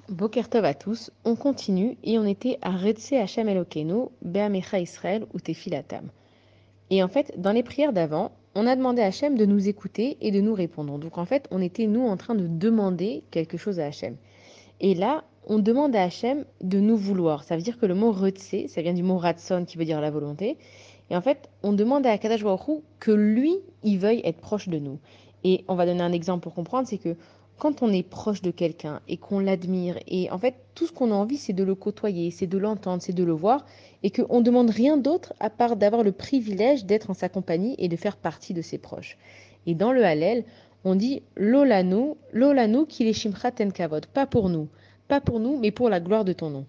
Boker Tov à tous, on continue et on était à Retse Hashem Elokeinu, Be'amecha Israël ou Tefilatam. Et en fait, dans les prières d'avant, on a demandé à Hachem de nous écouter et de nous répondre. Donc en fait, on était nous en train de demander quelque chose à Hachem. Et là, on demande à Hachem de nous vouloir. Ça veut dire que le mot Retse, ça vient du mot Ratson qui veut dire la volonté. Et en fait, on demande à Akadosh Baruch Hu que lui, il veuille être proche de nous. Et on va donner un exemple pour comprendre, c'est que quand on est proche de quelqu'un et qu'on l'admire, et en fait, tout ce qu'on a envie, c'est de le côtoyer, c'est de l'entendre, c'est de le voir, et qu'on ne demande rien d'autre à part d'avoir le privilège d'être en sa compagnie et de faire partie de ses proches. Et dans le Hallel, on dit Lolanu, Lolanu kileshimcha ten kavod, pas pour nous, mais pour la gloire de ton nom.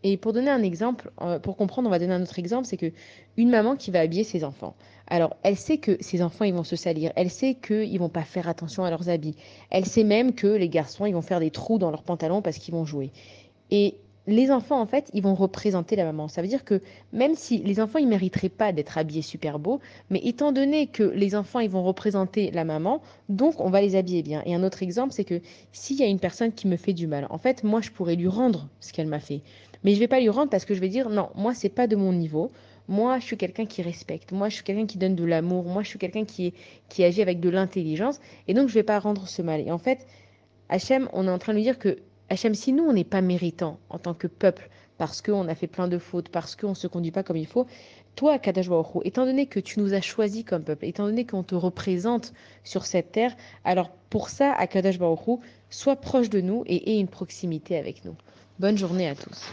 Et pour donner un exemple, pour comprendre, on va donner un autre exemple, c'est que une maman qui va habiller ses enfants. Alors, elle sait que ses enfants, ils vont se salir. Elle sait qu'ils vont pas faire attention à leurs habits. Elle sait même que les garçons, ils vont faire des trous dans leurs pantalons parce qu'ils vont jouer. Et les enfants, en fait, ils vont représenter la maman. Ça veut dire que même si les enfants, ils mériteraient pas d'être habillés super beaux, mais étant donné que les enfants, ils vont représenter la maman, donc on va les habiller bien. Et un autre exemple, c'est que s'il y a une personne qui me fait du mal, en fait, moi, je pourrais lui rendre ce qu'elle m'a fait. Mais je vais pas lui rendre parce que je vais dire, non, moi, c'est pas de mon niveau. Moi, je suis quelqu'un qui respecte. Moi, je suis quelqu'un qui donne de l'amour. Moi, je suis quelqu'un qui agit avec de l'intelligence. Et donc, je vais pas rendre ce mal. Et en fait, Hachem, on est en train de lui dire que Hachem, si nous, on n'est pas méritant en tant que peuple, parce qu'on a fait plein de fautes, parce qu'on ne se conduit pas comme il faut, toi, Kadash Baruch Hu, étant donné que tu nous as choisis comme peuple, étant donné qu'on te représente sur cette terre, alors pour ça, à Kadash Baruch Hu, sois proche de nous et aie une proximité avec nous. Bonne journée à tous.